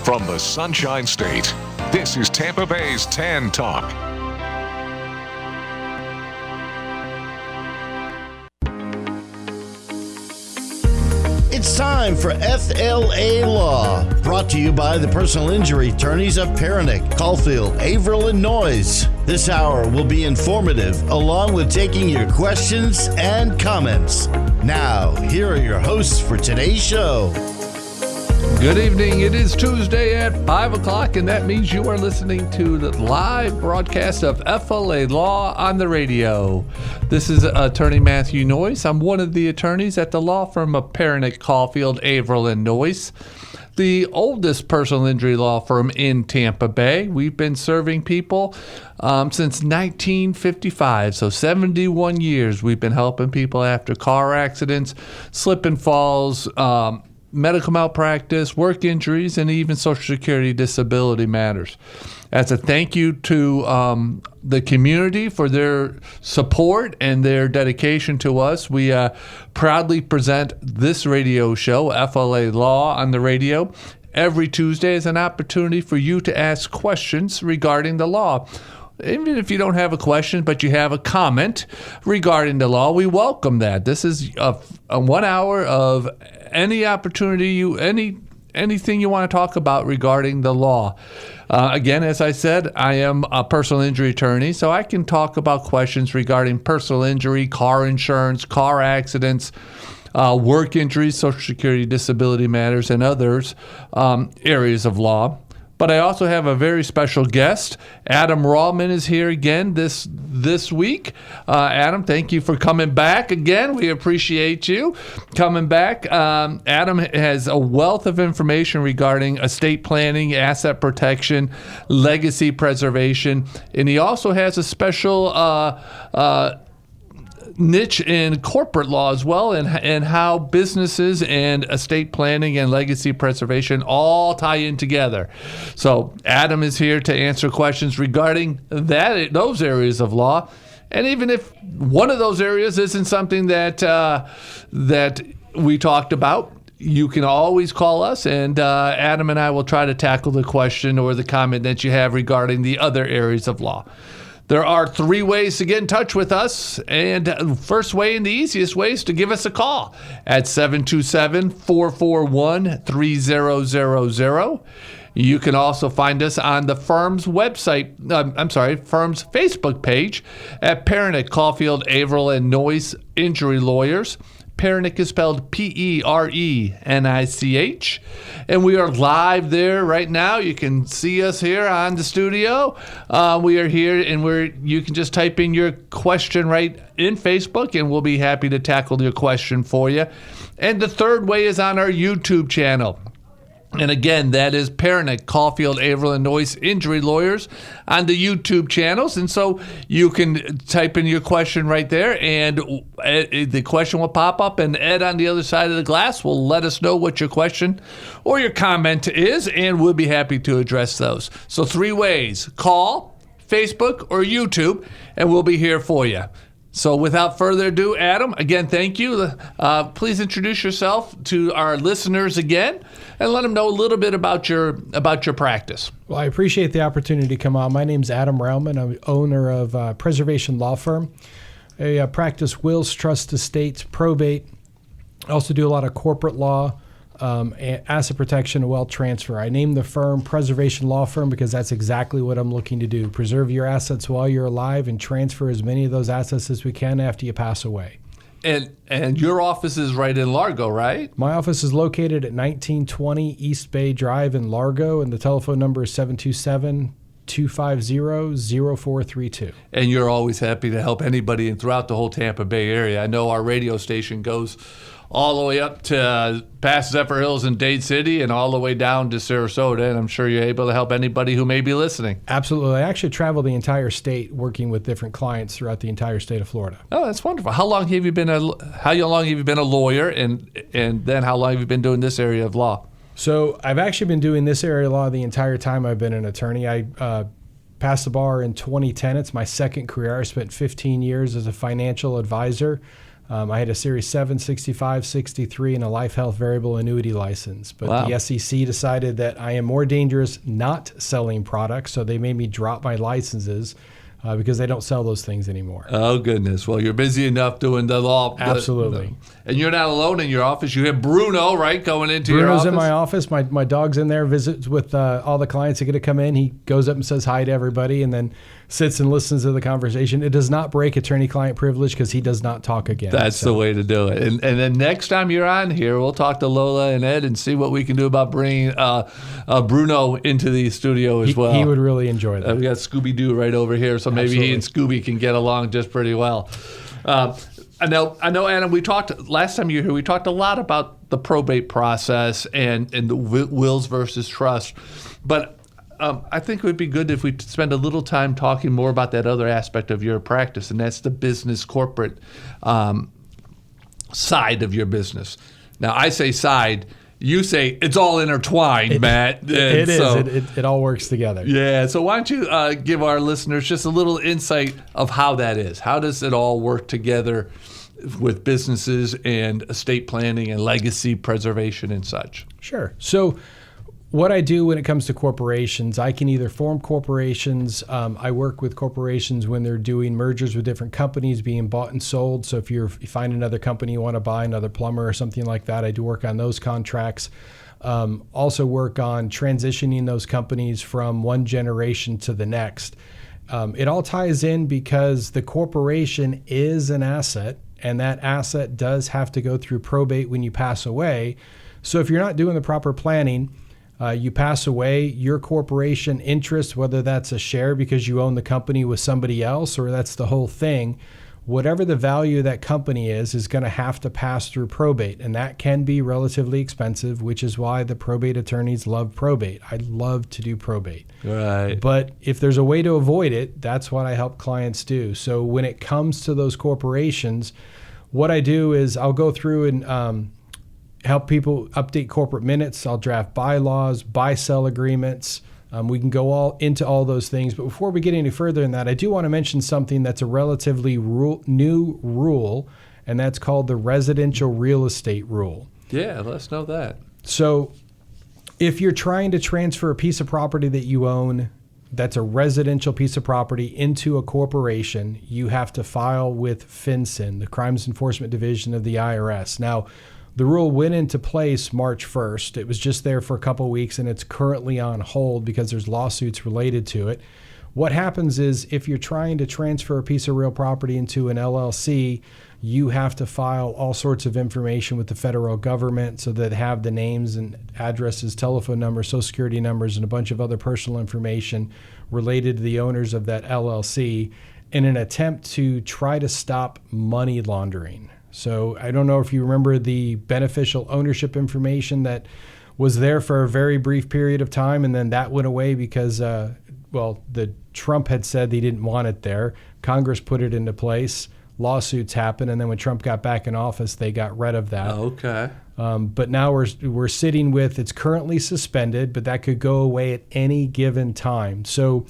From the Sunshine State, this is Tampa Bay's Tan Talk. It's time for FLALAW, brought to you by the personal injury attorneys of Perinick, Caulfield, Averill, and Noyes. This hour will be informative, along with taking your questions and comments. Now, here are your hosts for today's show. Good evening. It is Tuesday at 5 o'clock, and that means you are listening to the live broadcast of FLALAW on the radio. This is Attorney Matthew Noyes. I'm one of the attorneys at the law firm of Perinick, Caulfield, Averill, and Noyes, the oldest personal injury law firm in Tampa Bay. We've been serving people since 1955, so 71 years we've been helping people after car accidents, slip and falls, medical malpractice, work injuries, and even Social Security disability matters. As a thank you to the community for their support and their dedication to us, we proudly present this radio show, FLALAW on the radio, every Tuesday as an opportunity for you to ask questions regarding the law. Even if you don't have a question, but you have a comment regarding the law, we welcome that. This is a 1 hour of any opportunity, anything you want to talk about regarding the law. Again, as I said, I am a personal injury attorney, so I can talk about questions regarding personal injury, car insurance, car accidents, work injuries, Social Security disability matters, and others areas of law. But I also have a very special guest. Adam Rauman is here again this week. Adam, thank you for coming back again. We appreciate you coming back. Adam has a wealth of information regarding estate planning, asset protection, legacy preservation, and he also has a special niche in corporate law as well, and how businesses and estate planning and legacy preservation all tie in together. So Adam is here to answer questions regarding those areas of law. And even if one of those areas isn't something that we talked about, you can always call us, and Adam and I will try to tackle the question or the comment that you have regarding the other areas of law. There are 3 ways to get in touch with us, and first way and the easiest way is to give us a call at 727-441-3000. You can also find us on the firm's website, firm's Facebook page at Perinick, Caulfield, Averill, and Noyes Injury Lawyers. Perinick is spelled P-E-R-E-N-I-C-H. And we are live there right now. You can see us here on the studio. We are here, and you can just type in your question right in Facebook, and we'll be happy to tackle your question for you. And the third way is on our YouTube channel. And again, that is Perinick, Caulfield, Averill, and Noyes Injury Lawyers on the YouTube channels. And so you can type in your question right there, and the question will pop up, and Ed on the other side of the glass will let us know what your question or your comment is, and we'll be happy to address those. So 3 ways: call, Facebook, or YouTube, and we'll be here for you. So without further ado, Adam, again, thank you. Please introduce yourself to our listeners again and let them know a little bit about your practice. Well, I appreciate the opportunity to come on. My name's Adam Rauman. I'm owner of Preservation Law Firm. I practice wills, trusts, estates, probate. I also do a lot of corporate law, asset protection, and wealth transfer. I named the firm Preservation Law Firm because that's exactly what I'm looking to do. Preserve your assets while you're alive and transfer as many of those assets as we can after you pass away. And your office is right in Largo, right? My office is located at 1920 East Bay Drive in Largo, and the telephone number is 727-250-0432. And you're always happy to help anybody throughout the whole Tampa Bay area. I know our radio station goes all the way up to past Zephyr Hills and Dade City and all the way down to Sarasota, and I'm sure you're able to help anybody who may be listening. Absolutely. I actually travel the entire state working with different clients throughout the entire state of Florida. Oh, that's wonderful. How long have you been a lawyer, and then how long have you been doing this area of law? So I've actually been doing this area of law the entire time I've been an attorney. I passed the bar in 2010. It's my second career. I spent 15 years as a financial advisor. I had a Series 7, 65, 63, and a life health variable annuity license. But Wow. the SEC decided that I am more dangerous not selling products, so they made me drop my licenses because they don't sell those things anymore. Oh, goodness. Well, you're busy enough doing the law. Absolutely. And you're not alone in your office. You have Bruno, right, going into your Bruno's office? in my office. My dog's in there, visits with all the clients that get to come in. He goes up and says hi to everybody and then sits and listens to the conversation. It does not break attorney-client privilege because he does not talk again. That's the way to do it. And then next time you're on here, we'll talk to Lola and Ed and see what we can do about bringing Bruno into the studio as well. He would really enjoy that. We got Scooby-Doo right over here, so maybe he and Scooby can get along just pretty well. I know, Adam, we talked, last time you were here, we talked a lot about the probate process and the wills versus trust. But I think it would be good if we spend a little time talking more about that other aspect of your practice, and that's the business corporate side of your business. Now, I say side. You say it's all intertwined, Matt. It is. It all works together. Yeah. So why don't you give our listeners just a little insight of how that is? How does it all work together with businesses and estate planning and legacy preservation and such? Sure. So what I do when it comes to corporations, I can either form corporations. I work with corporations when they're doing mergers with different companies being bought and sold. So if you find another company you want to buy, another plumber or something like that, I do work on those contracts. Also work on transitioning those companies from one generation to the next. It all ties in because the corporation is an asset, and that asset does have to go through probate when you pass away. So if you're not doing the proper planning, you pass away, your corporation interest, whether that's a share because you own the company with somebody else or that's the whole thing, whatever the value of that company is going to have to pass through probate. And that can be relatively expensive, which is why the probate attorneys love probate. I love to do probate. Right. But if there's a way to avoid it, that's what I help clients do. So when it comes to those corporations, what I do is I'll go through and help people update corporate minutes. I'll draft bylaws, buy-sell agreements. We can go into all those things. But before we get any further in that, I do want to mention something that's a relatively new rule, and that's called the residential real estate rule. Yeah, let us know that. So if you're trying to transfer a piece of property that you own that's a residential piece of property into a corporation, you have to file with FinCEN, the Crimes Enforcement Division of the IRS. Now, the rule went into place March 1st. It was just there for a couple of weeks, and it's currently on hold because there's lawsuits related to it. What happens is if you're trying to transfer a piece of real property into an LLC, you have to file all sorts of information with the federal government so that they have the names and addresses, telephone numbers, social security numbers, and a bunch of other personal information related to the owners of that LLC in an attempt to try to stop money laundering. So I don't know if you remember the beneficial ownership information that was there for a very brief period of time, and then that went away because, the Trump had said they didn't want it there. Congress put it into place. Lawsuits happened, and then when Trump got back in office, they got rid of that. Okay. But now we're sitting with it's currently suspended, but that could go away at any given time. So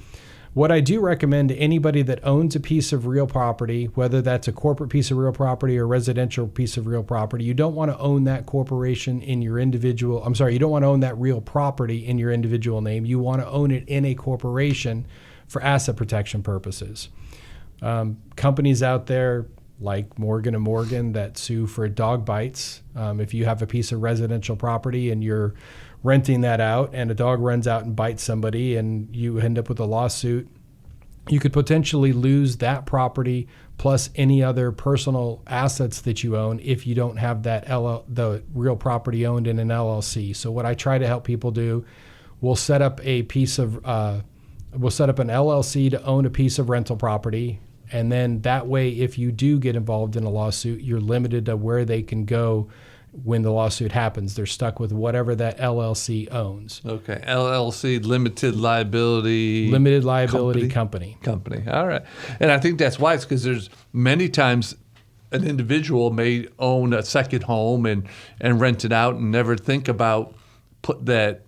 what I do recommend to anybody that owns a piece of real property, whether that's a corporate piece of real property or a residential piece of real property, you don't want to own that corporation in your individual, you don't want to own that real property in your individual name. You want to own it in a corporation for asset protection purposes. Companies out there like Morgan & Morgan that sue for dog bites. If you have a piece of residential property and you're renting that out and a dog runs out and bites somebody and you end up with a lawsuit, you could potentially lose that property plus any other personal assets that you own if you don't have that the real property owned in an LLC. So what I try to help people do, we'll set up an LLC to own a piece of rental property. And then that way, if you do get involved in a lawsuit, you're limited to where they can go when the lawsuit happens. They're stuck with whatever that LLC owns. Okay. LLC, limited liability company. Company. All right. And I think that's wise because there's many times an individual may own a second home and rent it out and never think about the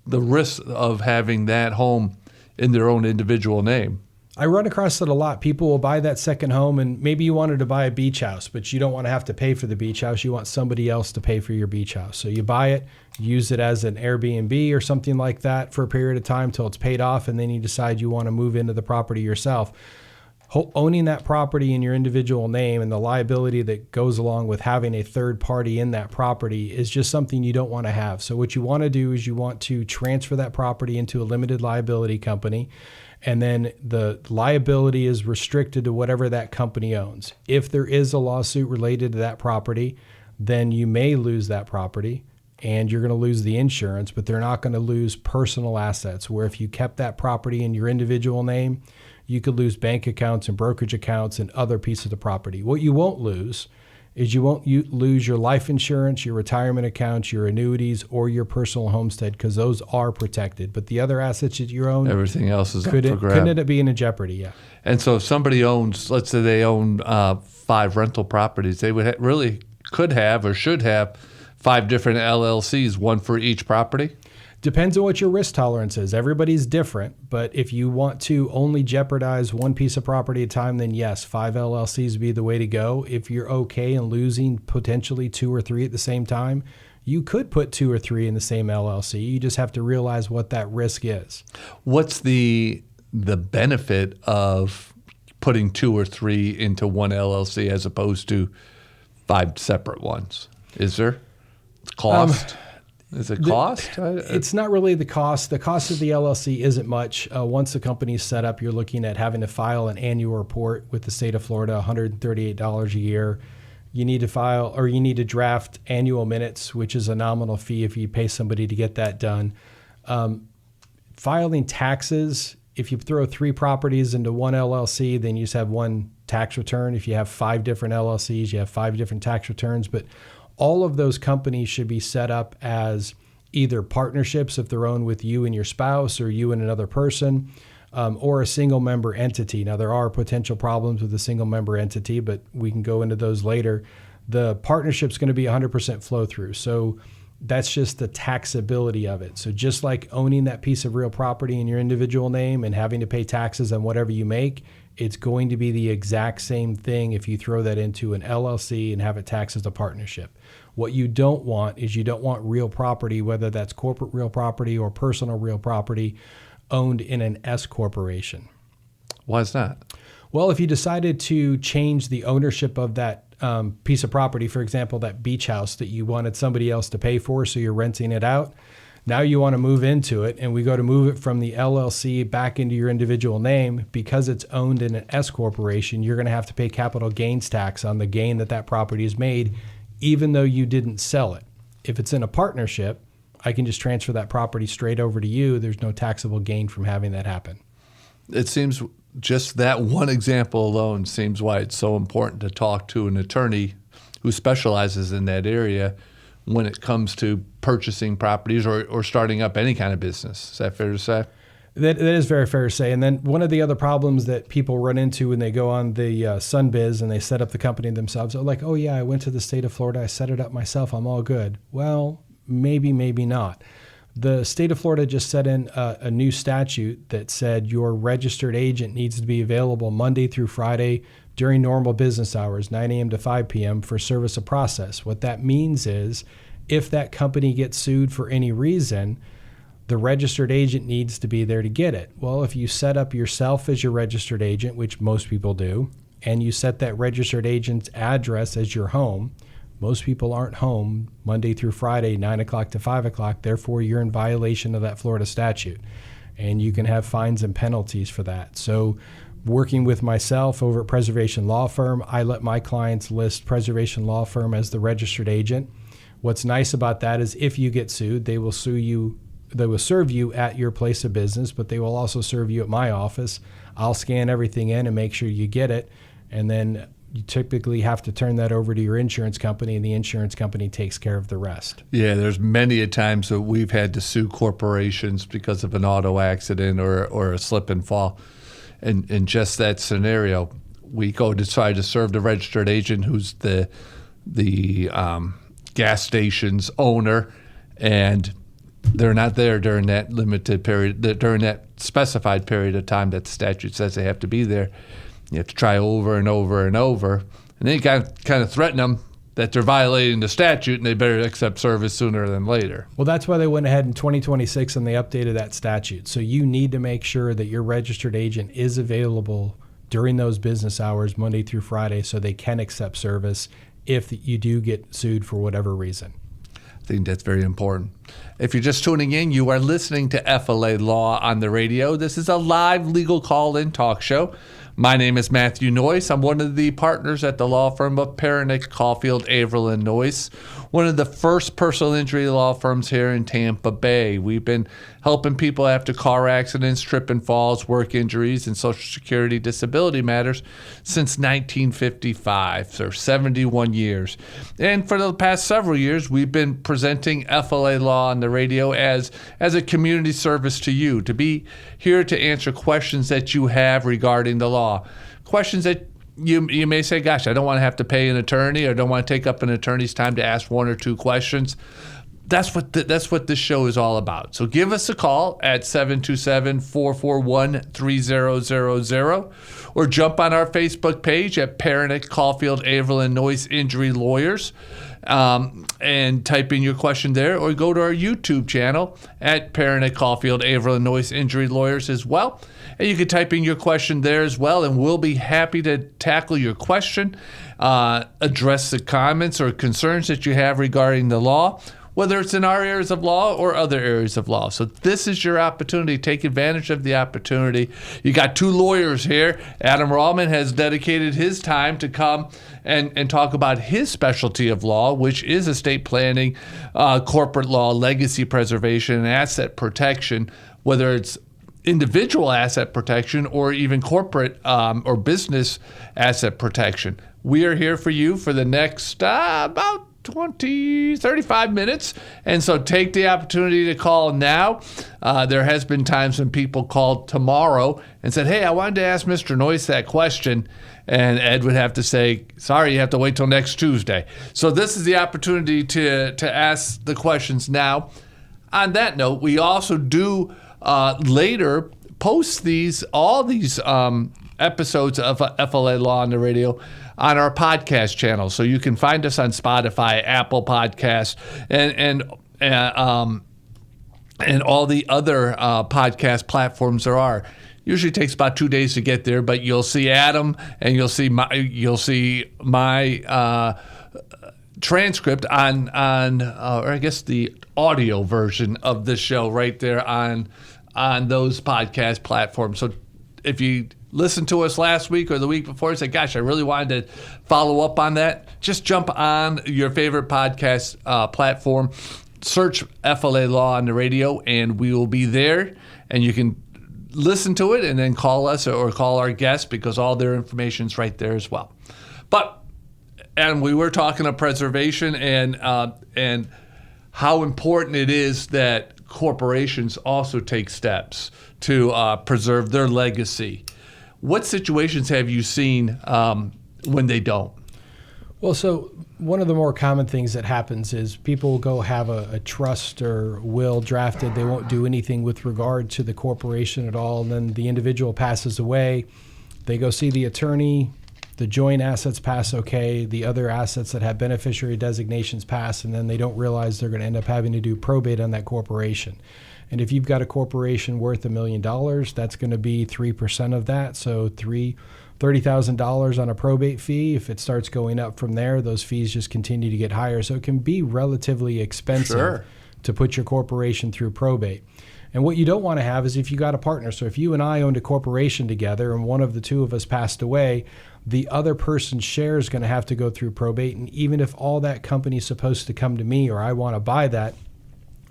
risk of having that home in their own individual name. I run across it a lot. People will buy that second home, and maybe you wanted to buy a beach house, but you don't want to have to pay for the beach house. You want somebody else to pay for your beach house. So you buy it, use it as an Airbnb or something like that for a period of time till it's paid off, and then you decide you want to move into the property yourself. Owning that property in your individual name and the liability that goes along with having a third party in that property is just something you don't want to have. So what you want to do is you want to transfer that property into a limited liability company, and then the liability is restricted to whatever that company owns. If there is a lawsuit related to that property, then you may lose that property and you're going to lose the insurance, but they're not going to lose personal assets, where if you kept that property in your individual name, you could lose bank accounts and brokerage accounts and other pieces of property. What you won't lose is you won't lose your life insurance, your retirement accounts, your annuities, or your personal homestead, because those are protected. But the other assets that you own, everything else is could up for grab. Couldn't end up being in jeopardy, yeah. And so if somebody owns, let's say they own 5 rental properties, they would really could have or should have 5 different LLCs, one for each property? Depends on what your risk tolerance is. Everybody's different, but if you want to only jeopardize one piece of property at a time, then yes, 5 LLCs would be the way to go. If you're okay in losing potentially 2 or 3 at the same time, you could put 2 or 3 in the same LLC. You just have to realize what that risk is. What's the benefit of putting 2 or 3 into one LLC as opposed to 5 separate ones? Is there cost? Is it cost? It's not really the cost. The cost of the LLC isn't much. Once the company's set up, you're looking at having to file an annual report with the state of Florida, $138 a year. You need to file, or you need to draft annual minutes, which is a nominal fee if you pay somebody to get that done. Filing taxes, if you throw 3 properties into one LLC, then you just have one tax return. If you have 5 different LLCs, you have 5 different tax returns. But all of those companies should be set up as either partnerships if they're owned with you and your spouse, or you and another person, or a single member entity. Now, there are potential problems with a single member entity, but we can go into those later. The partnership's going to be 100% flow through. So that's just the taxability of it. So just like owning that piece of real property in your individual name and having to pay taxes on whatever you make, it's going to be the exact same thing if you throw that into an LLC and have it taxed as a partnership. What you don't want is you don't want real property, whether that's corporate real property or personal real property, owned in an S corporation. Why is that? Well, if you decided to change the ownership of that piece of property, for example, that beach house that you wanted somebody else to pay for, so you're renting it out, now you want to move into it, and we go to move it from the LLC back into your individual name. Because it's owned in an S corporation, you're going to have to pay capital gains tax on the gain that property is made, even though you didn't sell it. If it's in a partnership, I can just transfer that property straight over to you. There's no taxable gain from having that happen. It seems just that one example alone seems why it's so important to talk to an attorney who specializes in that area when it comes to purchasing properties or starting up any kind of business. Is that fair to say? That is very fair to say. And then one of the other problems that people run into when they go on the SunBiz and they set up the company themselves, they're like, oh yeah, I went to the state of Florida, I set it up myself, I'm all good. Well, maybe not. The state of Florida just set in a new statute that said your registered agent needs to be available Monday through Friday during normal business hours, 9 a.m. to 5 p.m. for service of process. What that means is if that company gets sued for any reason, the registered agent needs to be there to get it. Well, if you set up yourself as your registered agent, which most people do, and you set that registered agent's address as your home, most people aren't home Monday through Friday, 9 o'clock to 5 o'clock. Therefore, you're in violation of that Florida statute, and you can have fines and penalties for that. So working with myself over at Preservation Law Firm, I let my clients list Preservation Law Firm as the registered agent. What's nice about that is if you get sued, they will sue you. They will serve you at your place of business, but they will also serve you at my office. I'll scan everything in and make sure you get it, and then you typically have to turn that over to your insurance company, and the insurance company takes care of the rest. Yeah, there's many a times that we've had to sue corporations because of an auto accident or a slip and fall. And in just that scenario, we go to try to serve the registered agent who's the gas station's owner, and they're not there during that limited period, during that specified period of time that the statute says they have to be there. You have to try over and over and over. And then you kind of threaten them that they're violating the statute and they better accept service sooner than later. Well, that's why they went ahead in 2026 and they updated that statute. So you need to make sure that your registered agent is available during those business hours, Monday through Friday, so they can accept service if you do get sued for whatever reason. I think that's very important. If you're just tuning in, you are listening to FLA Law on the radio. This is a live legal call-in talk show. My name is Matthew Noyce. I'm one of the partners at the law firm of Pernick, Caulfield, Averill, and Noyce, one of the first personal injury law firms here in Tampa Bay. We've been helping people after car accidents, trip and falls, work injuries, and Social Security disability matters since 1955, so 71 years. And for the past several years, we've been presenting FLA Law on the radio as a community service to you, to be here to answer questions that you have regarding the law. Questions that you may say, gosh, I don't want to have to pay an attorney or don't want to take up an attorney's time to ask one or two questions. That's what this show is all about. So give us a call at 727-441-3000 or jump on our Facebook page at Pernick, Caulfield, Averill, and Noyce Injury Lawyers and type in your question there, or go to our YouTube channel at Pernick, Caulfield, Averill, and Noyce Injury Lawyers as well. And you can type in your question there as well, and we'll be happy to tackle your question, address the comments or concerns that you have regarding the law, whether it's in our areas of law or other areas of law. So this is your opportunity. Take advantage of the opportunity. You got two lawyers here. Adam Rauman has dedicated his time to come and talk about his specialty of law, which is estate planning, corporate law, legacy preservation, and asset protection, whether it's individual asset protection or even corporate or business asset protection. We are here for you for the next about 35 minutes. And so take the opportunity to call now. There has been times when people called tomorrow and said, hey, I wanted to ask Mr. Noyce that question. And Ed would have to say, sorry, you have to wait till next Tuesday. So this is the opportunity to ask the questions now. On that note, we also do later post all these episodes of FLA Law on the radio on our podcast channel. So you can find us on Spotify, Apple Podcasts, and all the other podcast platforms there are. Usually takes about 2 days to get there, but you'll see Adam and you'll see my transcript on or I guess the audio version of this show right there on those podcast platforms. So if you listened to us last week or the week before and say, gosh, I really wanted to follow up on that, just jump on your favorite podcast platform, search FLA Law on the radio, and we will be there, and you can listen to it and then call us or call our guests because all their information is right there as well. And we were talking of preservation and how important it is that corporations also take steps to preserve their legacy. What situations have you seen when they don't? Well, so one of the more common things that happens is people will go have a trust or will drafted. They won't do anything with regard to the corporation at all. And then the individual passes away. They go see the attorney. The joint assets pass okay. The other assets that have beneficiary designations pass. And then they don't realize they're going to end up having to do probate on that corporation. And if you've got a corporation worth $1 million, that's going to be 3% of that. So $30,000 on a probate fee. If it starts going up from there, those fees just continue to get higher. So it can be relatively expensive to put your corporation through probate. And what you don't want to have is if you got a partner. So if you and I owned a corporation together and one of the two of us passed away, the other person's share is going to have to go through probate. And even if all that company is supposed to come to me or I want to buy that,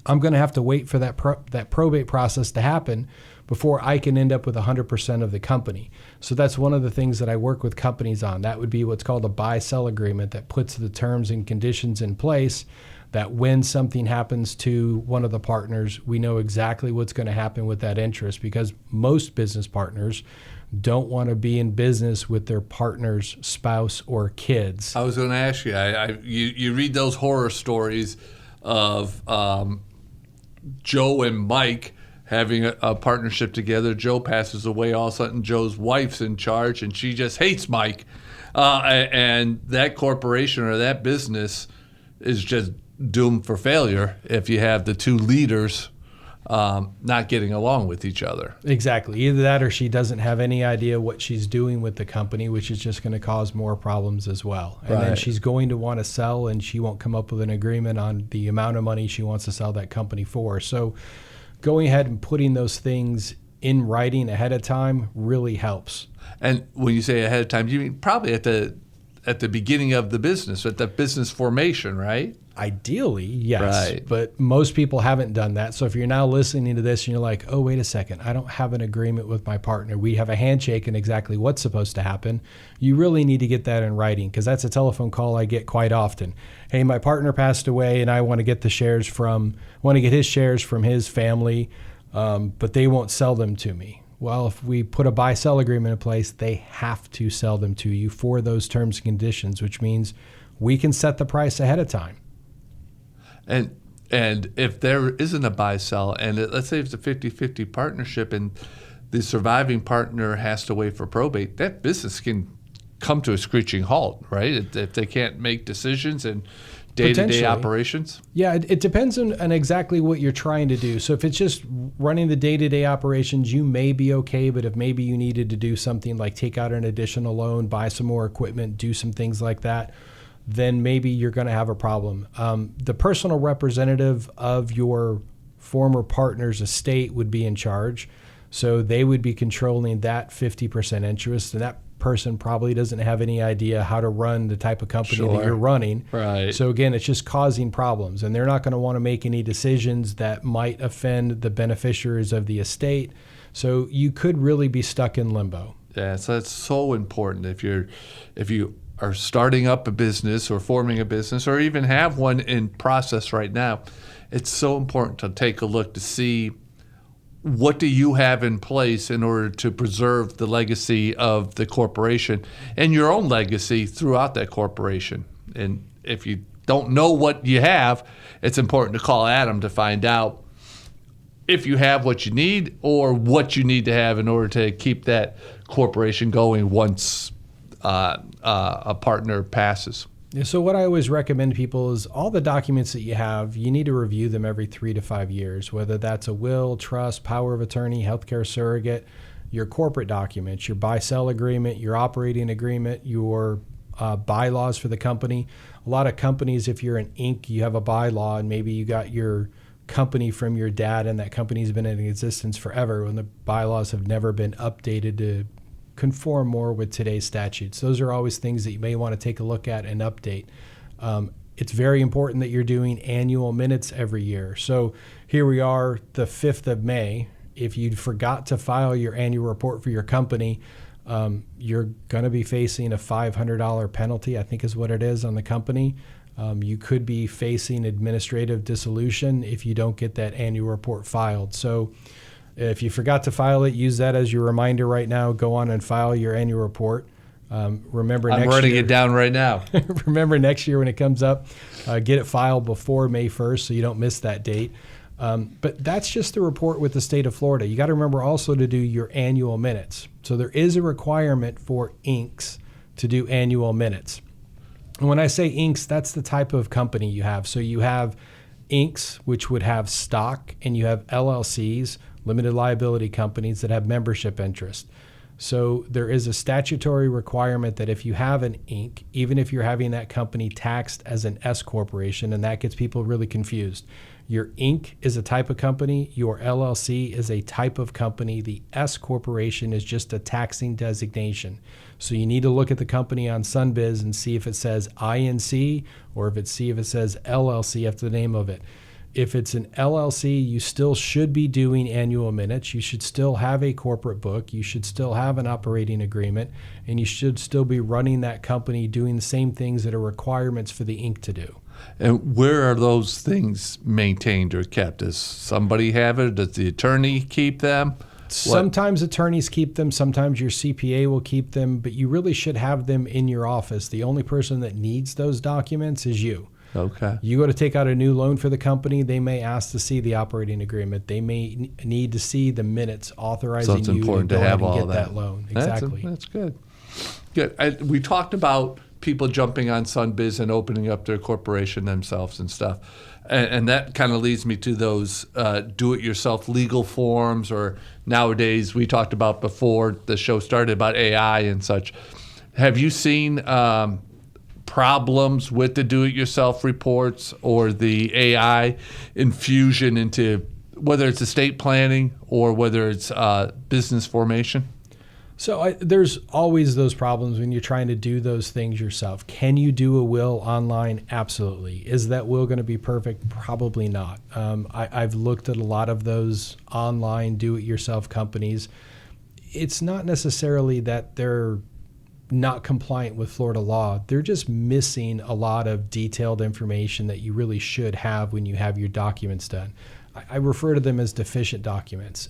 I'm going to have to wait for that probate process to happen before I can end up with 100% of the company. So that's one of the things that I work with companies on. That would be what's called a buy-sell agreement that puts the terms and conditions in place that when something happens to one of the partners, we know exactly what's going to happen with that interest, because most business partners don't want to be in business with their partner's spouse or kids. I was going to ask you, you read those horror stories of Joe and Mike having a partnership together. Joe passes away. All of a sudden, Joe's wife's in charge, and she just hates Mike. And that corporation or that business is just doomed for failure if you have the two leaders not getting along with each other. Exactly. Either that or she doesn't have any idea what she's doing with the company, which is just going to cause more problems as well. And then she's going to want to sell, and she won't come up with an agreement on the amount of money she wants to sell that company for. So going ahead and putting those things in writing ahead of time really helps. And when you say ahead of time, you mean probably at the beginning of the business, at the business formation, right? Ideally, yes. Right. But most people haven't done that. So if you're now listening to this and you're like, oh, wait a second, I don't have an agreement with my partner. We have a handshake and exactly what's supposed to happen. You really need to get that in writing, because that's a telephone call I get quite often. Hey, my partner passed away and I want to get his shares from his family, but they won't sell them to me. Well, if we put a buy-sell agreement in place, they have to sell them to you for those terms and conditions, which means we can set the price ahead of time. And if there isn't a buy-sell, and let's say it's a 50-50 partnership and the surviving partner has to wait for probate, that business can come to a screeching halt, right? If they can't make decisions and day-to-day operations? Yeah, it depends on exactly what you're trying to do. So if it's just running the day-to-day operations, you may be okay, but if maybe you needed to do something like take out an additional loan, buy some more equipment, do some things like that, then maybe you're going to have a problem. The personal representative of your former partner's estate would be in charge. So they would be controlling that 50% interest, and that person probably doesn't have any idea how to run the type of company that you're running. Right. So again, it's just causing problems, and they're not going to want to make any decisions that might offend the beneficiaries of the estate. So you could really be stuck in limbo. Yeah, so that's so important. If you are starting up a business or forming a business or even have one in process right now, it's so important to take a look to see what do you have in place in order to preserve the legacy of the corporation and your own legacy throughout that corporation. And if you don't know what you have, it's important to call Adam to find out if you have what you need or what you need to have in order to keep that corporation going once a partner passes. So what I always recommend people is all the documents that you have, you need to review them every 3 to 5 years, whether that's a will, trust, power of attorney, healthcare surrogate, your corporate documents, your buy-sell agreement, your operating agreement, your bylaws for the company. A lot of companies, if you're an Inc., you have a bylaw, and maybe you got your company from your dad and that company's been in existence forever, and the bylaws have never been updated to conform more with today's statutes. Those are always things that you may want to take a look at and update. It's very important that you're doing annual minutes every year. So here we are, the 5th of May. If you forgot to file your annual report for your company, you're going to be facing a $500 penalty, I think is what it is, on the company. You could be facing administrative dissolution if you don't get that annual report filed. So if you forgot to file it, use that as your reminder right now. Go on and file your annual report. Remember, I'm writing it down right now. Remember next year when it comes up, get it filed before May 1st so you don't miss that date. But that's just the report with the state of Florida. You got to remember also to do your annual minutes. So there is a requirement for Incs to do annual minutes. And when I say Incs, that's the type of company you have. So you have Incs, which would have stock, and you have LLCs, limited liability companies, that have membership interest. So there is a statutory requirement that if you have an Inc., even if you're having that company taxed as an S corporation, and that gets people really confused. Your Inc. is a type of company, your LLC is a type of company, the S corporation is just a taxing designation. So you need to look at the company on Sunbiz and see if it says INC or if it says LLC after the name of it. If it's an LLC, you still should be doing annual minutes. You should still have a corporate book. You should still have an operating agreement. And you should still be running that company doing the same things that are requirements for the Inc. to do. And where are those things maintained or kept? Does somebody have it? Does the attorney keep them? Sometimes attorneys keep them. Sometimes your CPA will keep them. But you really should have them in your office. The only person that needs those documents is you. Okay. You go to take out a new loan for the company, they may ask to see the operating agreement. They may need to see the minutes authorizing it's you important to go to have ahead and all get that. that loan. Exactly. That's good. Good. We talked about people jumping on Sunbiz and opening up their corporation themselves and stuff. And that kind of leads me to those do-it-yourself legal forms, or nowadays we talked about before the show started about AI and such. Have you seen problems with the do-it-yourself reports or the AI infusion into whether it's estate planning or whether it's business formation? So there's always those problems when you're trying to do those things yourself. Can you do a will online? Absolutely. Is that will going to be perfect? Probably not. I've looked at a lot of those online do-it-yourself companies. It's not necessarily that they're not compliant with Florida law. They're just missing a lot of detailed information that you really should have when you have your documents done. I refer to them as deficient documents.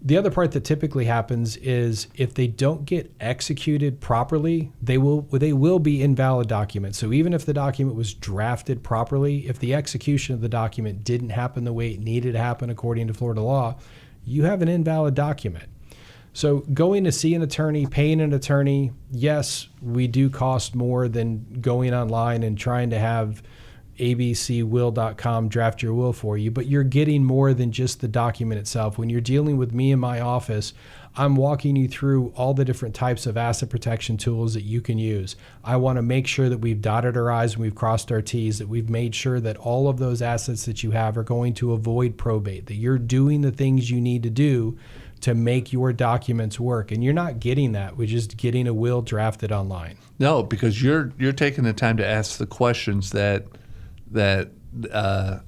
The other part that typically happens is if they don't get executed properly, they will be invalid documents. So even if the document was drafted properly, if the execution of the document didn't happen the way it needed to happen according to Florida law, you have an invalid document. So going to see an attorney, paying an attorney, yes, we do cost more than going online and trying to have abcwill.com draft your will for you, but you're getting more than just the document itself. When you're dealing with me in my office, I'm walking you through all the different types of asset protection tools that you can use. I want to make sure that we've dotted our I's and we've crossed our T's, that we've made sure that all of those assets that you have are going to avoid probate, that you're doing the things you need to do to make your documents work. And you're not getting that with just getting a will drafted online. No, because you're taking the time to ask the questions that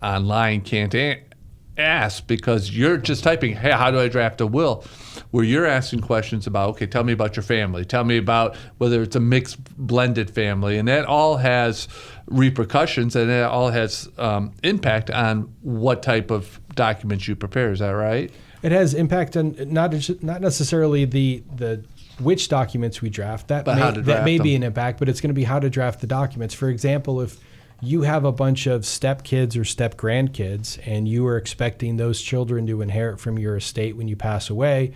online can't ask, because you're just typing, hey, how do I draft a will? Where you're asking questions about, okay, tell me about your family. Tell me about whether it's a mixed blended family. And that all has repercussions, and it all has impact on what type of documents you prepare. Is that right? It has impact on not necessarily the which documents we draft. That may be an impact, but it's going to be how to draft the documents. For example, if you have a bunch of step kids or step grandkids and you are expecting those children to inherit from your estate when you pass away,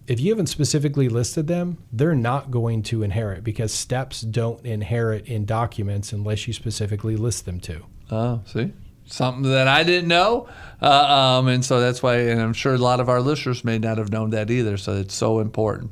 if you haven't specifically listed them, they're not going to inherit, because steps don't inherit in documents unless you specifically list them to. Oh, see? Something that I didn't know. And so that's why, and I'm sure a lot of our listeners may not have known that either. So it's so important.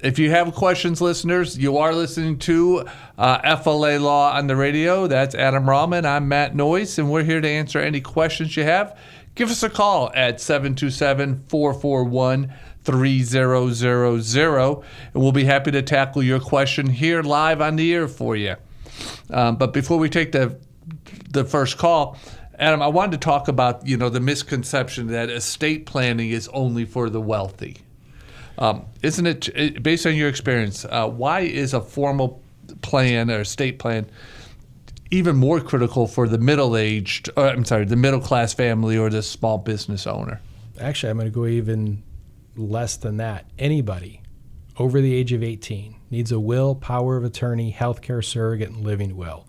If you have questions, listeners, you are listening to FLA Law on the radio. That's Adam Rauman. I'm Matt Noyce, and we're here to answer any questions you have. Give us a call at 727-441-3000, and we'll be happy to tackle your question here live on the air for you. But before we take the first call, Adam, I wanted to talk about, the misconception that estate planning is only for the wealthy. Isn't it, based on your experience, why is a formal plan or estate plan even more critical for the the middle-class family or the small business owner? Actually, I'm going to go even less than that. Anybody over the age of 18 needs a will, power of attorney, healthcare surrogate, and living will.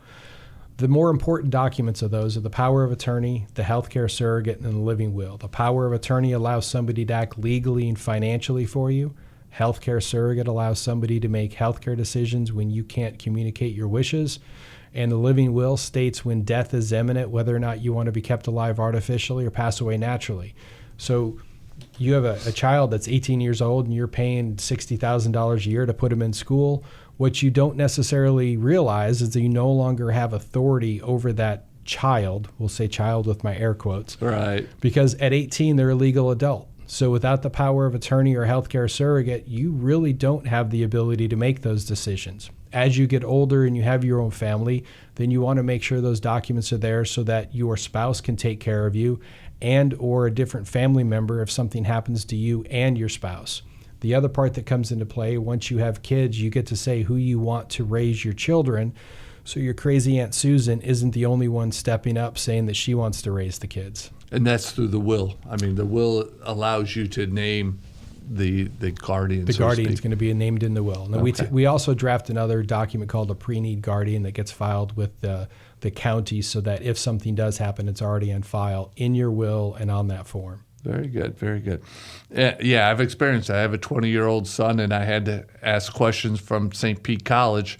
The more important documents of those are the power of attorney, the healthcare surrogate, and the living will. The power of attorney allows somebody to act legally and financially for you. Healthcare surrogate allows somebody to make healthcare decisions when you can't communicate your wishes. And the living will states when death is imminent, whether or not you want to be kept alive artificially or pass away naturally. So you have a child that's 18 years old and you're paying $60,000 a year to put him in school. What you don't necessarily realize is that you no longer have authority over that child. We'll say child with my air quotes. Right. Because at 18, they're a legal adult. So without the power of attorney or healthcare surrogate, you really don't have the ability to make those decisions. As you get older and you have your own family, then you want to make sure those documents are there so that your spouse can take care of you, and or a different family member if something happens to you and your spouse. The other part that comes into play, once you have kids, you get to say who you want to raise your children. So your crazy Aunt Susan isn't the only one stepping up saying that she wants to raise the kids. And that's through the will. I mean, the will allows you to name the guardian. The guardian's going to be named in the will. And then Okay. we also draft another document called a pre-need guardian that gets filed with the county, so that if something does happen, it's already on file in your will and on that form. Very good, very good. Yeah, I've experienced that. I have a 20-year-old son, and I had to ask questions from St. Pete College,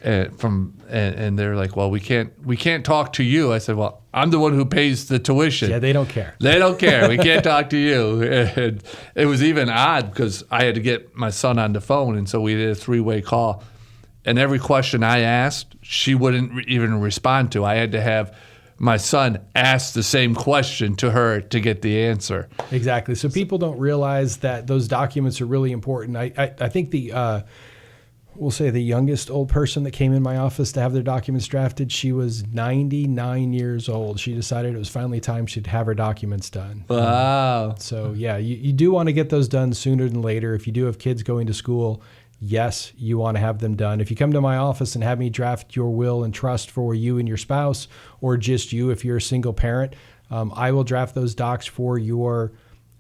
and they're like, "Well, we can't talk to you." I said, "Well, I'm the one who pays the tuition." Yeah, they don't care. They don't care. We can't talk to you. And it was even odd because I had to get my son on the phone, and so we did a 3-way call. And every question I asked, she wouldn't even respond to. I had to have my son ask the same question to her to get the answer. Exactly. So people don't realize that those documents are really important. I think we'll say the youngest old person that came in my office to have their documents drafted, she was 99 years old. She decided it was finally time she'd have her documents done. Wow. So yeah, you do want to get those done sooner than later. If you do have kids going to school, yes, you want to have them done. If you come to my office and have me draft your will and trust for you and your spouse, or just you if you're a single parent, I will draft those docs for your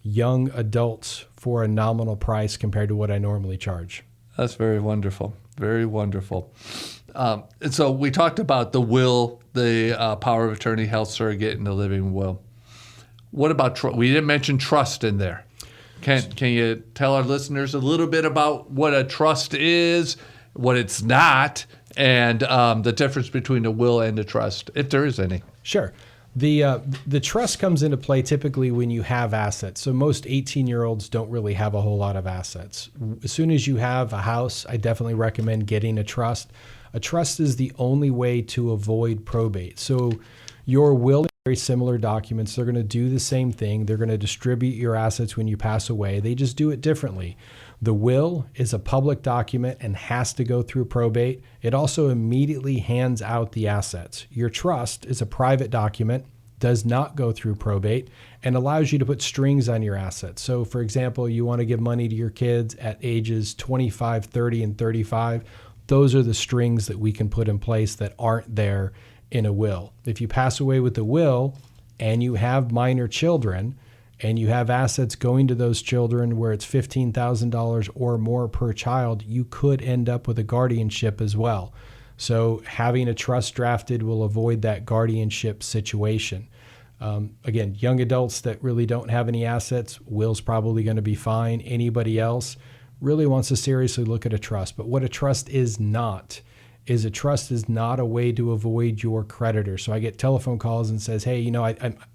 young adults for a nominal price compared to what I normally charge. That's very wonderful. Very wonderful. And so we talked about the will, the power of attorney, health surrogate, and the living will. What about trust? We didn't mention trust in there. Can you tell our listeners a little bit about what a trust is, what it's not, and the difference between a will and a trust, if there is any? Sure. The trust comes into play typically when you have assets. So most 18-year-olds don't really have a whole lot of assets. As soon as you have a house, I definitely recommend getting a trust. A trust is the only way to avoid probate. So your will and very similar documents, they're going to do the same thing. They're going to distribute your assets when you pass away. They just do it differently. The will is a public document and has to go through probate. It also immediately hands out the assets. Your trust is a private document, does not go through probate, and allows you to put strings on your assets. So for example, you want to give money to your kids at ages 25, 30, and 35. Those are the strings that we can put in place that aren't there in a will. If you pass away with a will and you have minor children and you have assets going to those children where it's $15,000 or more per child, you could end up with a guardianship as well. So having a trust drafted will avoid that guardianship situation. Again, young adults that really don't have any assets, will's probably going to be fine. Anybody else really wants to seriously look at a trust. But what a trust is not a trust is not a way to avoid your creditor. So I get telephone calls and says, hey,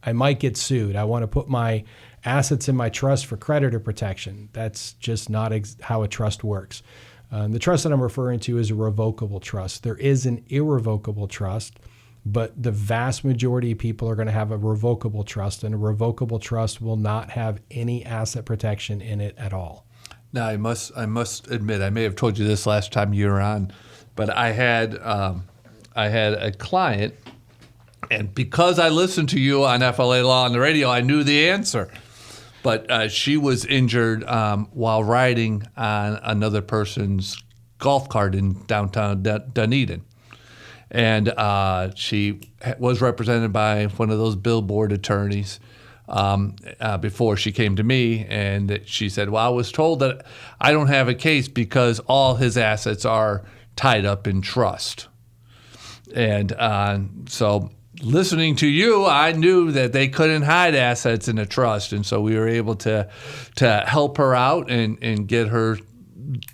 I might get sued. I want to put my assets in my trust for creditor protection. That's just not how a trust works. The trust that I'm referring to is a revocable trust. There is an irrevocable trust, but the vast majority of people are going to have a revocable trust, and a revocable trust will not have any asset protection in it at all. Now, I must admit, I may have told you this last time you were on, but I had a client, and because I listened to you on FLA Law on the radio, I knew the answer. But she was injured while riding on another person's golf cart in downtown Dunedin. And she was represented by one of those billboard attorneys before she came to me. And she said, well, I was told that I don't have a case because all his assets are tied up in trust. And so listening to you, I knew that they couldn't hide assets in a trust. And so we were able to help her out and get her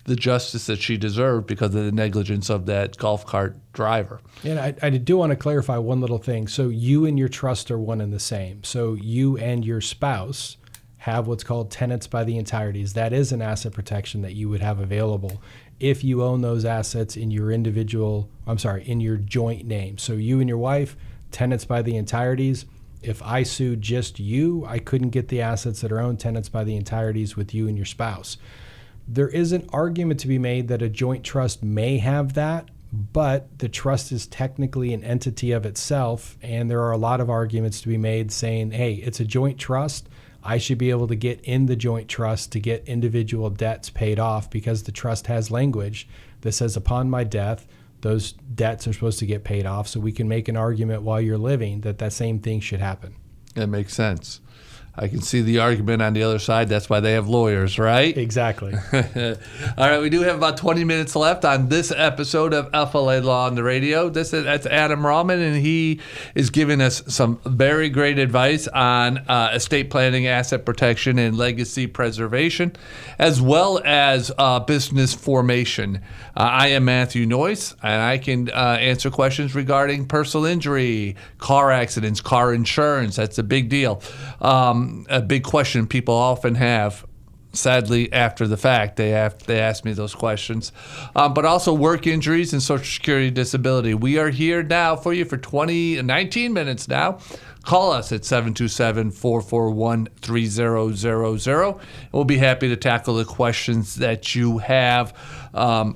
the justice that she deserved because of the negligence of that golf cart driver. And I do want to clarify one little thing. So you and your trust are one and the same. So you and your spouse have what's called tenants by the entireties. That is an asset protection that you would have available if you own those assets in your in your joint name. So you and your wife, tenants by the entireties. If I sued just you, I couldn't get the assets that are owned tenants by the entireties with you and your spouse. There is an argument to be made that a joint trust may have that, but the trust is technically an entity of itself, and there are a lot of arguments to be made saying, hey, it's a joint trust. I should be able to get in the joint trust to get individual debts paid off because the trust has language that says upon my death, those debts are supposed to get paid off. So we can make an argument while you're living that that same thing should happen. That makes sense. I can see the argument on the other side. That's why they have lawyers, right? Exactly. All right, we do have about 20 minutes left on this episode of FLA Law on the Radio. That's Adam Rauman, and he is giving us some very great advice on estate planning, asset protection, and legacy preservation, as well as business formation. I am Matthew Noyce, and I can answer questions regarding personal injury, car accidents, car insurance. That's a big deal. A big question people often have, sadly, after the fact. They ask me those questions. But also work injuries and Social Security disability. We are here now for you for 19 minutes now. Call us at 727-441-3000. We'll be happy to tackle the questions that you have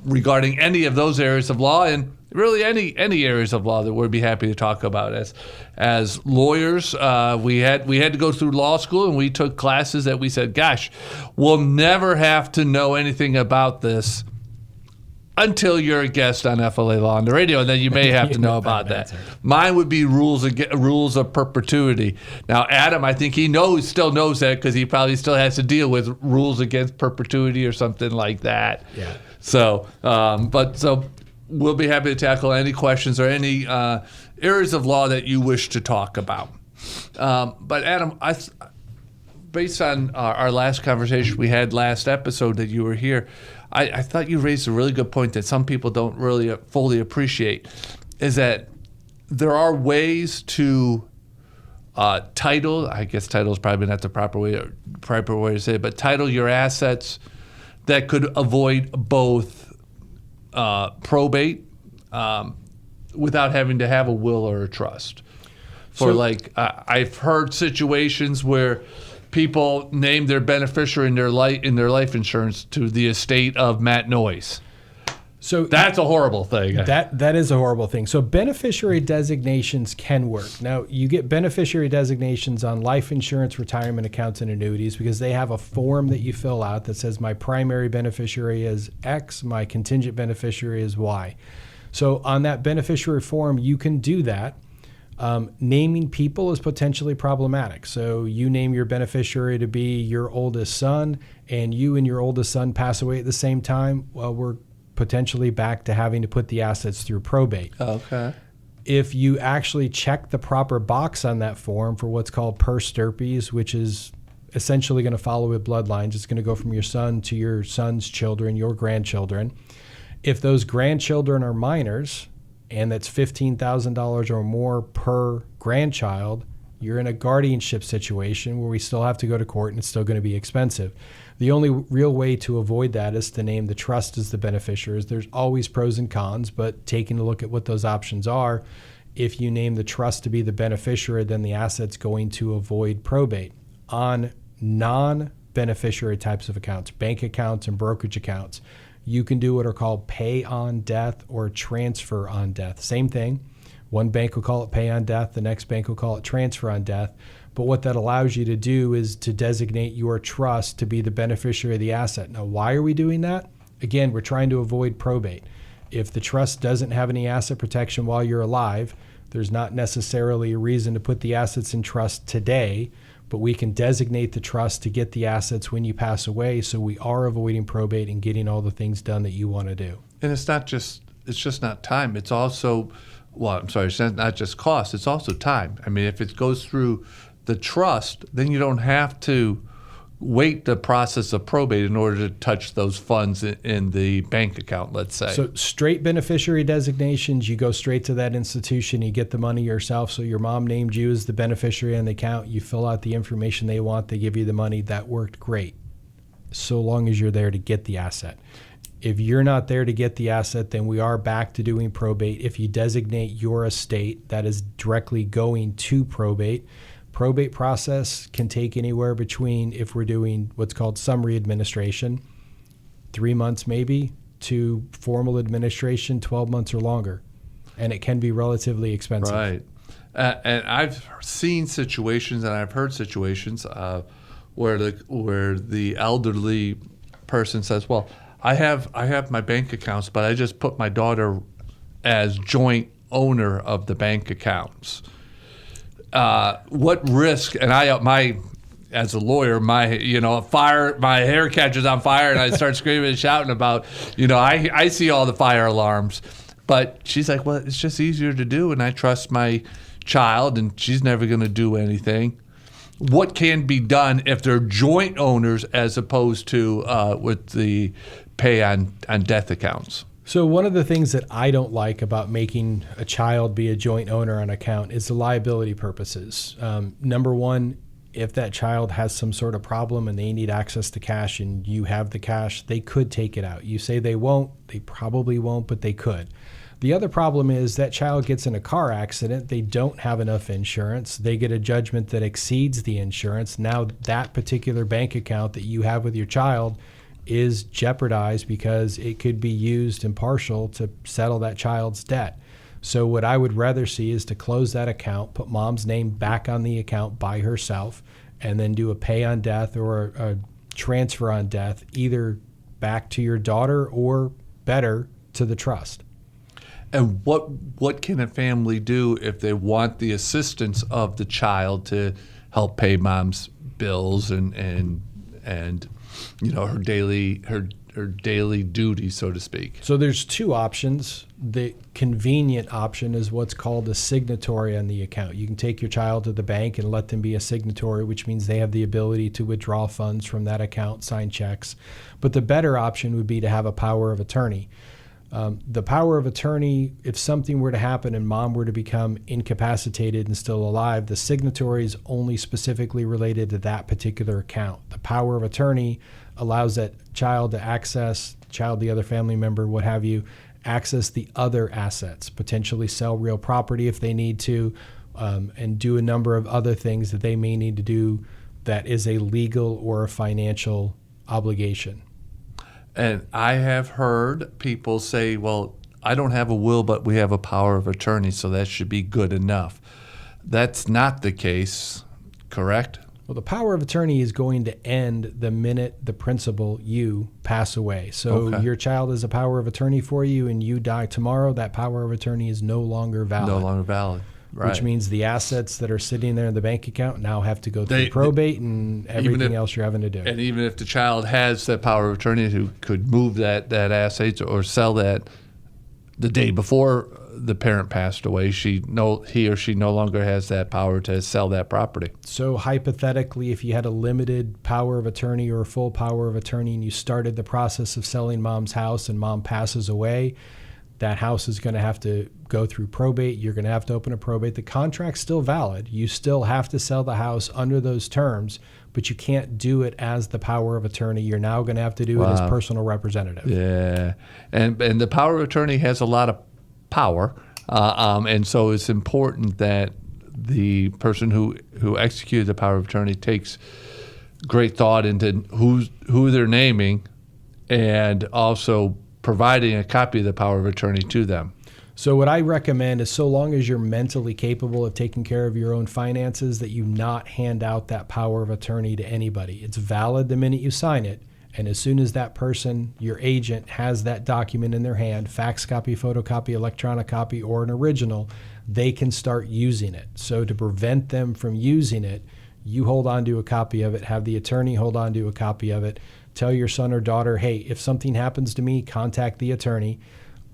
regarding any of those areas of law, and really any areas of law that we'd be happy to talk about. As lawyers, we had to go through law school, and we took classes that we said, gosh, we'll never have to know anything about this until you're a guest on FLA Law on the Radio, and then you may have to know about that. Mine would be rules of perpetuity. Now, Adam, I think he still knows that, because he probably still has to deal with rules against perpetuity or something like that. Yeah. So we'll be happy to tackle any questions or any areas of law that you wish to talk about. But Adam, based on our last conversation we had last episode that you were here, I thought you raised a really good point that some people don't really fully appreciate, is that there are ways to title. I guess title is probably not the proper way to say it, but title your assets that could avoid both probate without having to have a will or a trust. I've heard situations where people name their beneficiary in their life insurance to the estate of Matt Noyce. So that's a horrible thing. That is a horrible thing. So beneficiary designations can work. Now, you get beneficiary designations on life insurance, retirement accounts, and annuities, because they have a form that you fill out that says my primary beneficiary is X, my contingent beneficiary is Y. So on that beneficiary form, you can do that. Naming people is potentially problematic. So you name your beneficiary to be your oldest son, and you and your oldest son pass away at the same time. Well, we're potentially back to having to put the assets through probate. Okay. If you actually check the proper box on that form for what's called per stirpes, which is essentially going to follow with bloodlines, it's going to go from your son to your son's children, your grandchildren. If those grandchildren are minors, and that's $15,000 or more per grandchild, you're in a guardianship situation where we still have to go to court, and it's still going to be expensive. The only real way to avoid that is to name the trust as the beneficiaries. There's always pros and cons, but taking a look at what those options are, if you name the trust to be the beneficiary, then the asset's going to avoid probate. On non-beneficiary types of accounts, bank accounts and brokerage accounts, you can do what are called pay on death or transfer on death. Same thing. One bank will call it pay on death. The next bank will call it transfer on death. But what that allows you to do is to designate your trust to be the beneficiary of the asset. Now, why are we doing that? Again, we're trying to avoid probate. If the trust doesn't have any asset protection while you're alive, there's not necessarily a reason to put the assets in trust today, but we can designate the trust to get the assets when you pass away, so we are avoiding probate and getting all the things done that you want to do. And it's just not time. It's also, it's not just cost, it's also time. I mean, if it goes through the trust, then you don't have to wait the process of probate in order to touch those funds in the bank account, let's say. So straight beneficiary designations, you go straight to that institution, you get the money yourself. So your mom named you as the beneficiary on the account, you fill out the information they want, they give you the money. That worked great, so long as you're there to get the asset. If you're not there to get the asset, then we are back to doing probate. If you designate your estate, that is directly going to probate. Probate process can take anywhere between, if we're doing what's called summary administration, 3 months maybe, to formal administration, 12 months or longer. And it can be relatively expensive. Right. And I've seen situations, and I've heard situations where the elderly person says, well, I have my bank accounts, but I just put my daughter as joint owner of the bank accounts. What risk? And as a lawyer, my hair catches on fire, and I start screaming and shouting about, I see all the fire alarms. But she's like, well, it's just easier to do, and I trust my child, and she's never going to do anything. What can be done if they're joint owners as opposed to with the pay on death accounts? So one of the things that I don't like about making a child be a joint owner on an account is the liability purposes. Number one, if that child has some sort of problem and they need access to cash and you have the cash, they could take it out. You say they won't, they probably won't, but they could. The other problem is that child gets in a car accident, they don't have enough insurance, they get a judgment that exceeds the insurance. Now that particular bank account that you have with your child is jeopardized because it could be used in partial to settle that child's debt. So what I would rather see is to close that account, put mom's name back on the account by herself, and then do a pay on death or a transfer on death, either back to your daughter or better to the trust. And what can a family do if they want the assistance of the child to help pay mom's bills and her daily duties, so to speak? So there's two options. The convenient option is what's called a signatory on the account. You can take your child to the bank and let them be a signatory, which means they have the ability to withdraw funds from that account, sign checks. But the better option would be to have a power of attorney. The power of attorney, if something were to happen and mom were to become incapacitated and still alive, the signatory is only specifically related to that particular account. The power of attorney allows that child to access, the other family member, what have you, access the other assets, potentially sell real property if they need to, and do a number of other things that they may need to do that is a legal or a financial obligation. And I have heard people say, well, I don't have a will, but we have a power of attorney, so that should be good enough. That's not the case, correct? Well, the power of attorney is going to end the minute the principal, you, pass away. So your child is a power of attorney for you and you die tomorrow, that power of attorney is no longer valid. No longer valid. Right. Which means the assets that are sitting there in the bank account now have to go through probate and everything else you're having to do. And even if the child has that power of attorney who could move that asset or sell that the day before the parent passed away, he or she no longer has that power to sell that property. So hypothetically, if you had a limited power of attorney or a full power of attorney and you started the process of selling mom's house and mom passes away, that house is going to have to go through probate. You're going to have to open a probate. The contract's still valid. You still have to sell the house under those terms, but you can't do it as the power of attorney. You're now going to have to do it as personal representative. Yeah, and the power of attorney has a lot of power, and so it's important that the person who executed the power of attorney takes great thought into who they're naming, and also providing a copy of the power of attorney to them. So what I recommend is, so long as you're mentally capable of taking care of your own finances, that you not hand out that power of attorney to anybody. It's valid the minute you sign it, and as soon as that person, your agent, has that document in their hand, fax copy, photocopy, electronic copy, or an original, they can start using it. So to prevent them from using it, you hold on to a copy of it, have the attorney hold on to a copy of it, tell your son or daughter, hey, if something happens to me, contact the attorney.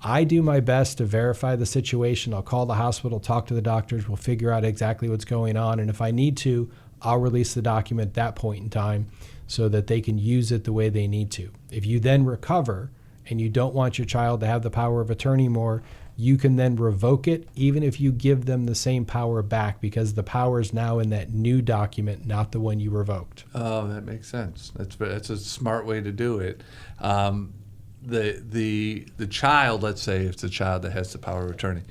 I do my best to verify the situation. I'll call the hospital, talk to the doctors, we'll figure out exactly what's going on, and if I need to, I'll release the document at that point in time so that they can use it the way they need to. If you then recover and you don't want your child to have the power of attorney more, you can then revoke it, even if you give them the same power back, because the power is now in that new document, not the one you revoked. Oh, that makes sense. That's a smart way to do it. The child, let's say it's the child that has the power of attorney,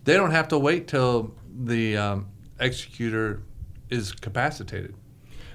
they don't have to wait till the executor is capacitated.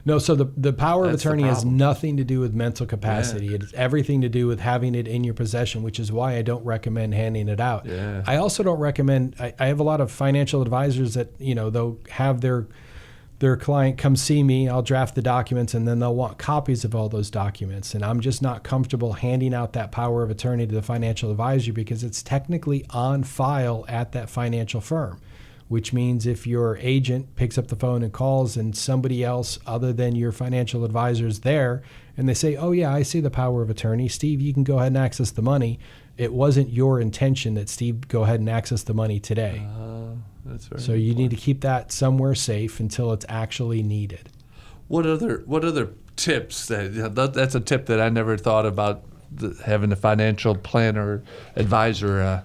No, so the power That's of attorney the has problem. nothing to do with mental capacity. Yeah. It's everything to do with having it in your possession, which is why I don't recommend handing it out. Yeah. I also don't recommend, I have a lot of financial advisors that, they'll have their client come see me, I'll draft the documents, and then they'll want copies of all those documents. And I'm just not comfortable handing out that power of attorney to the financial advisor because it's technically on file at that financial firm. which means if your agent picks up the phone and calls and somebody else other than your financial advisor is there and they say, oh yeah, I see the power of attorney, Steve, you can go ahead and access the money. It wasn't your intention that Steve go ahead and access the money today. That's very so you need to keep that somewhere safe until it's actually needed. What other tips? That's a tip that I never thought about, having a financial planner advisor,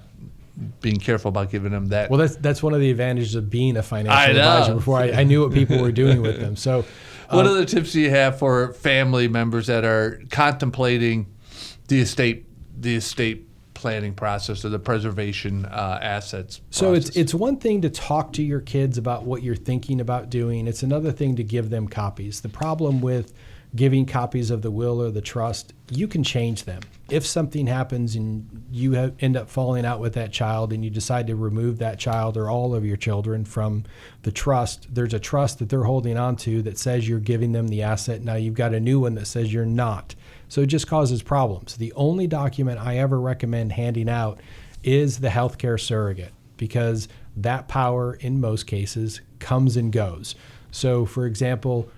being careful about giving them that. Well, that's one of the advantages of being a financial advisor. Before I knew what people were doing with them. So, what other tips do you have for family members that are contemplating the estate planning process or the preservation assets process? So it's one thing to talk to your kids about what you're thinking about doing. It's another thing to give them copies. The problem with giving copies of the will or the trust, you can change them. If something happens and you end up falling out with that child and you decide to remove that child or all of your children from the trust, there's a trust that they're holding on to that says you're giving them the asset. Now you've got a new one that says you're not. So it just causes problems. The only document I ever recommend handing out is the healthcare surrogate, because that power in most cases comes and goes. So for example,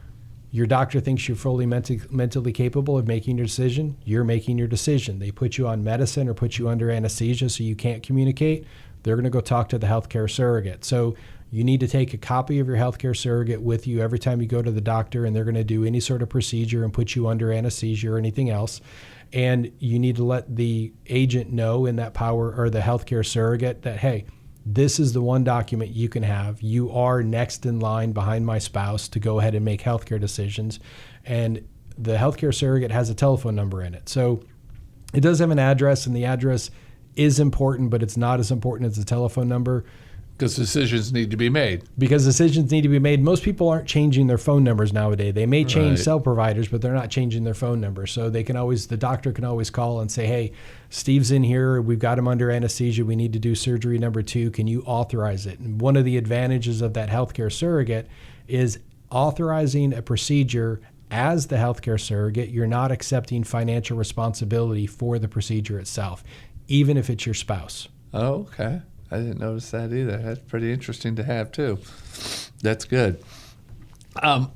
your doctor thinks you're fully mentally capable of making your decision. You're making your decision. They put you on medicine or put you under anesthesia so you can't communicate. They're going to go talk to the healthcare surrogate. So you need to take a copy of your healthcare surrogate with you every time you go to the doctor, and they're going to do any sort of procedure and put you under anesthesia or anything else. And you need to let the agent know in that power, or the healthcare surrogate, that, hey, this is the one document you can have. You are next in line behind my spouse to go ahead and make healthcare decisions. And the healthcare surrogate has a telephone number in it. So it does have an address, and the address is important, but it's not as important as the telephone number. Because decisions need to be made. Most people aren't changing their phone numbers nowadays. They may change Right. cell providers, but they're not changing their phone number. So the doctor can always call and say, hey, Steve's in here. We've got him under anesthesia. We need to do surgery number 2. Can you authorize it? And one of the advantages of that healthcare surrogate is authorizing a procedure. As the healthcare surrogate, you're not accepting financial responsibility for the procedure itself, even if it's your spouse. Oh, okay. I didn't notice that either. That's pretty interesting to have too. That's good. Adam,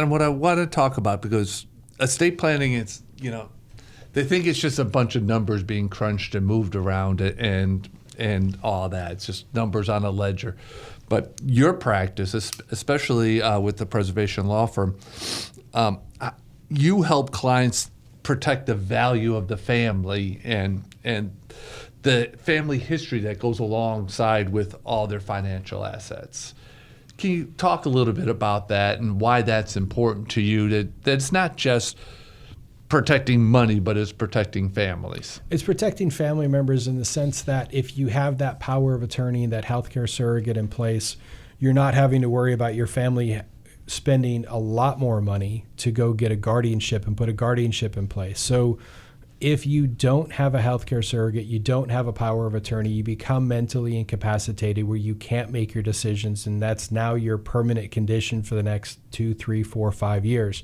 what I want to talk about, because estate planning is, they think it's just a bunch of numbers being crunched and moved around and all that. It's just numbers on a ledger. But your practice, especially with the preservation law firm, you help clients protect the value of the family and the family history that goes alongside with all their financial assets. Can you talk a little bit about that and why that's important to you, that it's not just protecting money, but it's protecting families? It's protecting family members in the sense that if you have that power of attorney and that healthcare surrogate in place, you're not having to worry about your family spending a lot more money to go get a guardianship and put a guardianship in place. So if you don't have a healthcare surrogate, you don't have a power of attorney, you become mentally incapacitated where you can't make your decisions, and that's now your permanent condition for the next 2, 3, 4, 5 years.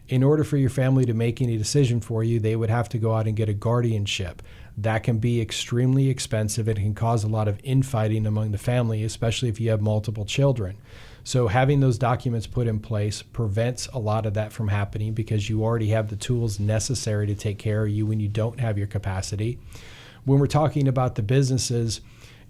In order for your family to make any decision for you, they would have to go out and get a guardianship. That can be extremely expensive. It can cause a lot of infighting among the family, especially if you have multiple children. So having those documents put in place prevents a lot of that from happening, because you already have the tools necessary to take care of you when you don't have your capacity. When we're talking about the businesses,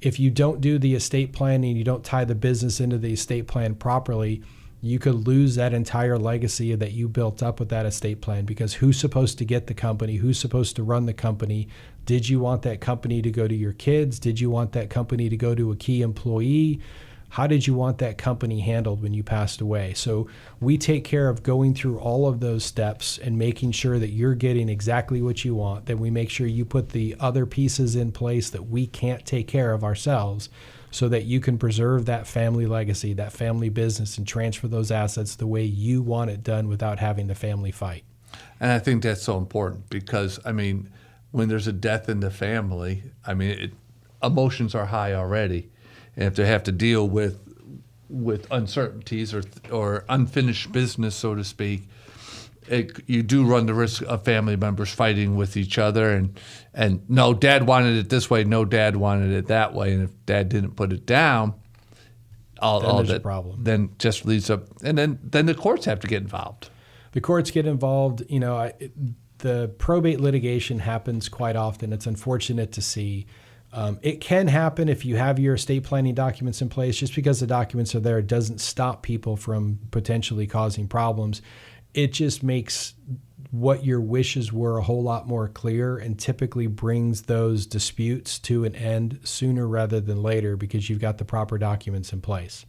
if you don't do the estate planning, you don't tie the business into the estate plan properly, you could lose that entire legacy that you built up with that estate plan, because who's supposed to get the company? Who's supposed to run the company? Did you want that company to go to your kids? Did you want that company to go to a key employee? How did you want that company handled when you passed away? So we take care of going through all of those steps and making sure that you're getting exactly what you want. Then we make sure you put the other pieces in place that we can't take care of ourselves, so that you can preserve that family legacy, that family business, and transfer those assets the way you want it done without having the family fight. And I think that's so important because, when there's a death in the family, emotions are high already. And if they have to deal with uncertainties or unfinished business, so to speak, you do run the risk of family members fighting with each other, and no, Dad wanted it this way, no, Dad wanted it that way, and if Dad didn't put it down, all there's that a problem. then just leads up, and then the courts have to get involved. The courts get involved. The probate litigation happens quite often. It's unfortunate to see. It can happen if you have your estate planning documents in place. Just because the documents are there doesn't stop people from potentially causing problems. It just makes what your wishes were a whole lot more clear, and typically brings those disputes to an end sooner rather than later because you've got the proper documents in place.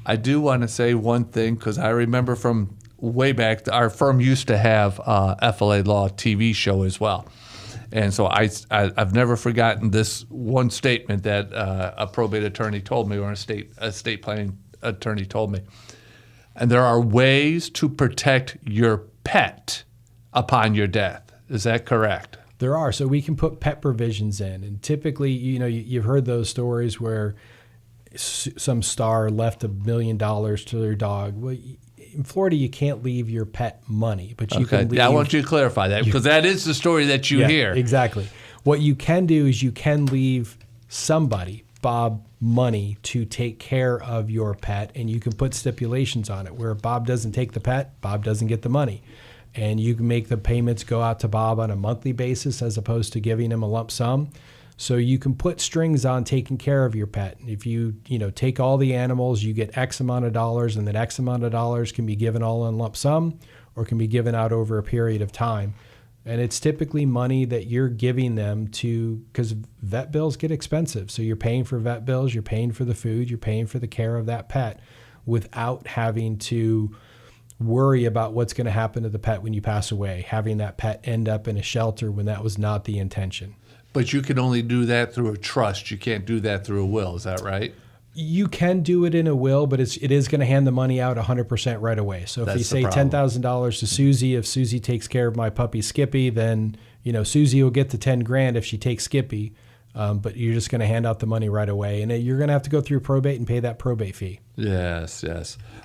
I do want to say one thing, because I remember from way back, our firm used to have a FLALAW TV show as well. And so I've never forgotten this one statement that a probate attorney told me, or an estate planning attorney told me. And there are ways to protect your pet upon your death. Is that correct? There are. So we can put pet provisions in. And typically, you've heard those stories where some star left $1 million to their dog. Well, in Florida, you can't leave your pet money, but you can leave. I want you to clarify that, because that is the story that you hear. Exactly. What you can do is you can leave somebody, Bob, money to take care of your pet, and you can put stipulations on it where Bob doesn't take the pet, Bob doesn't get the money. And you can make the payments go out to Bob on a monthly basis as opposed to giving him a lump sum. So you can put strings on taking care of your pet. If you take all the animals, you get X amount of dollars, and that X amount of dollars can be given all in lump sum or can be given out over a period of time. And it's typically money that you're giving them because vet bills get expensive. So you're paying for vet bills, you're paying for the food, you're paying for the care of that pet without having to worry about what's going to happen to the pet when you pass away, having that pet end up in a shelter when that was not the intention. But you can only do that through a trust. You can't do that through a will. Is that right? You can do it in a will, but it is going to hand the money out 100% right away. So if you say $10,000 to Susie, if Susie takes care of my puppy Skippy, then Susie will get the $10,000 if she takes Skippy. But you're just going to hand out the money right away, and you're going to have to go through probate and pay that probate fee. Yes.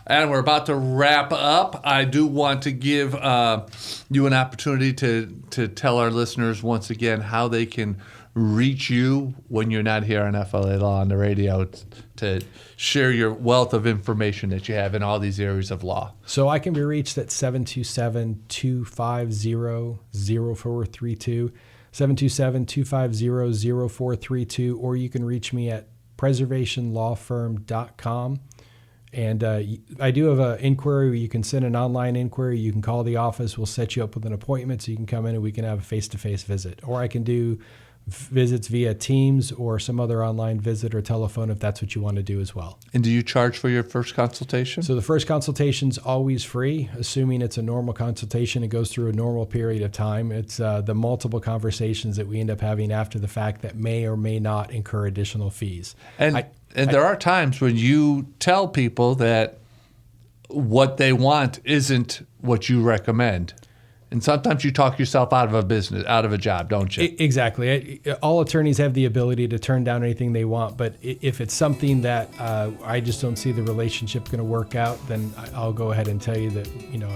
And we're about to wrap up. I do want to give you an opportunity to tell our listeners once again how they can reach you when you're not here on FLALAW on the radio to share your wealth of information that you have in all these areas of law. So I can be reached at 727-250-0432. 727-250-0432, or you can reach me at preservationlawfirm.com. And I do have an inquiry where you can send an online inquiry. You can call the office. We'll set you up with an appointment so you can come in and we can have a face-to-face visit. Or I can do visits via Teams or some other online visit or telephone if that's what you want to do as well. And do you charge for your first consultation? So the first consultation's always free, assuming it's a normal consultation. It goes through a normal period of time. It's the multiple conversations that we end up having after the fact that may or may not incur additional fees. And there are times when you tell people that what they want isn't what you recommend. And sometimes you talk yourself out of a business, out of a job, don't you? Exactly. All attorneys have the ability to turn down anything they want, but if it's something that I just don't see the relationship going to work out, then I'll go ahead and tell you that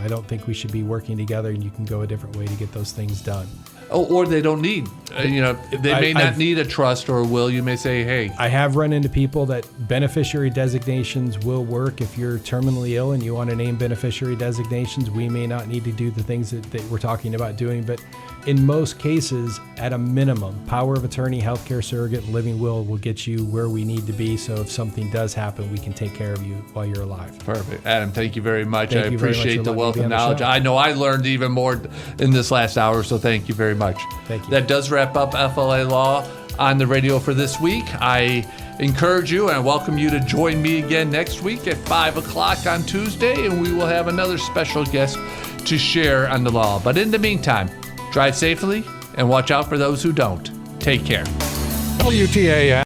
I don't think we should be working together, and you can go a different way to get those things done. Or they don't need, they may not need a trust or a will. You may say, hey. I have run into people that beneficiary designations will work. If you're terminally ill and you want to name beneficiary designations, we may not need to do the things that we're talking about doing. But in most cases, at a minimum, power of attorney, healthcare surrogate, and living will get you where we need to be. So if something does happen, we can take care of you while you're alive. Perfect. Adam, thank you very much. I appreciate the wealth of knowledge. I know I learned even more in this last hour, so thank you very much. Thank you. That does wrap up FLALAW on the radio for this week. I encourage you and I welcome you to join me again next week at 5 o'clock on Tuesday, and we will have another special guest to share on the law. But in the meantime, drive safely and watch out for those who don't. Take care. WTAN.